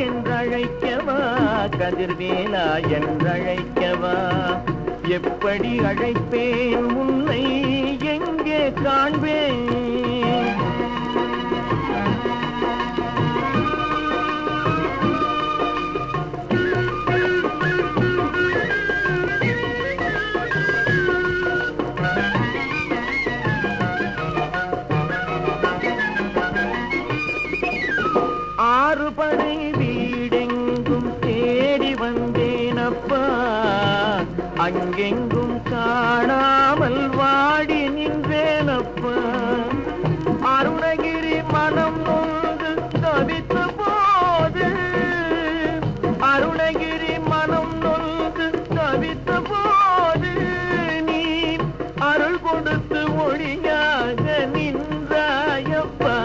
என்றழைக்கவா கதிர்வேலா என்றழைக்கவா எப்படி அழைப்பேன் உன்னை எங்கே காண்பேன் ஆறுபடை வீடெங்கும் தேடி வந்தேனப்பா அங்கெங்கும் காணாமல் வாடி நின்றேனப்பா அருணகிரி மனம் நொந்து தவித்த போது அருணகிரி மனம் நொந்து தவித்த போது நீ அருள் கொடுத்து ஒளியாக நின்றாயப்பா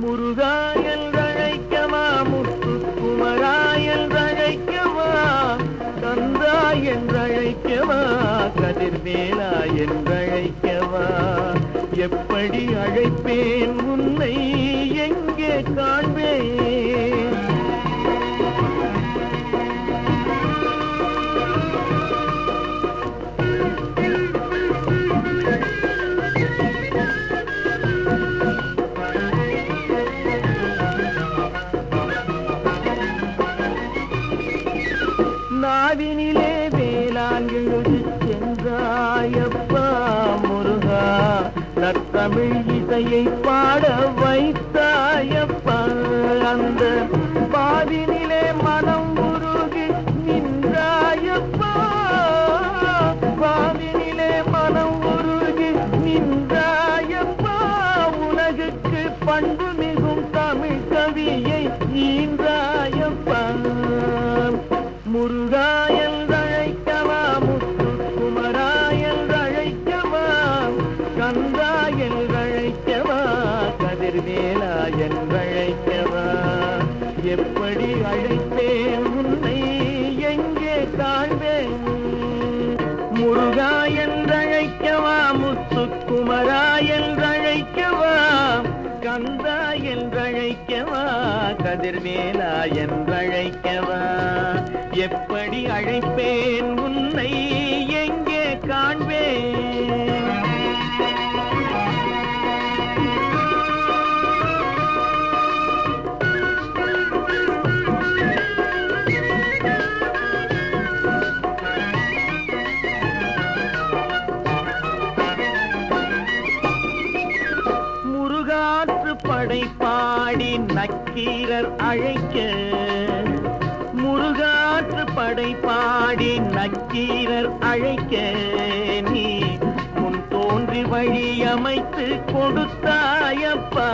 முருகா என்றழைக்கவா முத்துக்குமரா என்றழைக்கவா கந்தா என்றழைக்கவா கதிர்வேலா என்றழைக்கவா எப்படி அழைப்பேன் உன்னை எங்கே காண்பேன் நாவினிலே வேளாங்கெழுதி சென்றாயப்பா முருகா நற்றமிழ் இசையை பாட வைத்தாயப்பா அந்த பாவினிலே மனம் உருகி நின்றாயப்பா பாவினிலே மனம் உருகி நின்றாயப்பா உலகுக்கு பண்பு மிகும் தமிழ் கவியை ஈன்றாயப்பா முருகா என்றழைக்கவா முத்துக்குமரா என்றழைக்கவா கந்தா என்றழைக்கவா கதிர்வேலா என்றழைக்கவா எப்படி அழைப்பேன் உன்னை எங்கே காண்பேன் முருகா என்றழைக்கவா முத்துக்குமரா என்றழைக்கவா கந்தா என்றழைக்கவா கதிர்வேலா என்றழைக்கவா எப்படி அழைப்பேன் உன்னை எங்கே காண்பேன் முருகாற்று படைப்பாடி நக்கீரர் அழைக்க முருகாற்று படைப்பாடி நக்கீரர் அழைக்க நீ முன் தோன்றி வழி அமைத்து கொடுத்தாயப்பா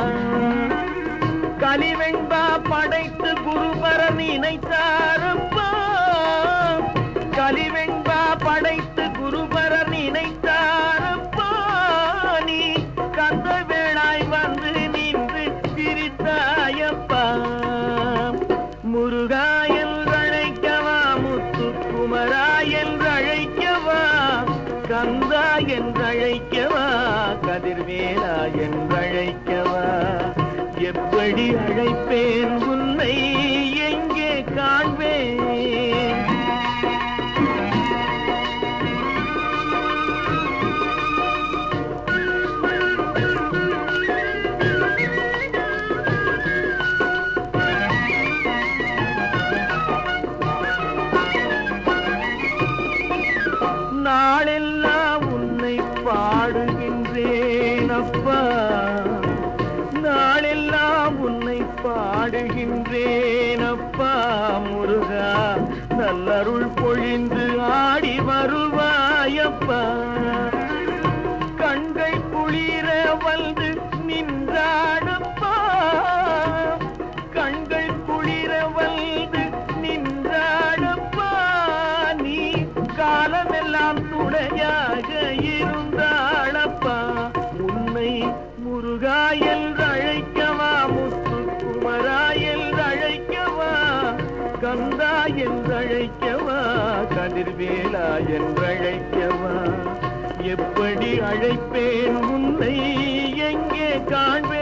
கலிவெண்பா படைத்து குருபரன் நினைத்தாரப்பா கலிவெண்பா படைத்து குருபரன் நினைத்தாரப்பா நீ கந்த வேளாய் வந்து நின்று சிரித்தாயப்பா முருகா என்றழைக்கவா முத்துக்குமரா என்றழைக்கவா கந்தா என்றழைக்கவா கதிர்வேலா என்றழைக்கவா எப்படி அழைப்பேன் உன்னை எங்கே காண்பேன் நாளெல்லாம் உன்னை பாடுகின்றேன் அப்பா நாளெல்லாம் உன்னை பாடுகின்றேன் அப்பா முருகா நல்லருள் பொழிந்து ஆடி வருவாயப்பா கண்கள் குளிர வந்து நின்றாடப்பா கண்கள் குளிர வந்து நின்றாடப்பா நீ காலமெல்லாம் துணையாக இருந்தாளப்பா உன்னை முருகா என்றழைக்கவா முத்துக்குமரா என்றழைக்கவா கந்தா என்றழைக்கவா கதிர்வேலா என்றழைக்கவா எப்படி அழைப்பேன் உன்னை எங்கே காண்பேன்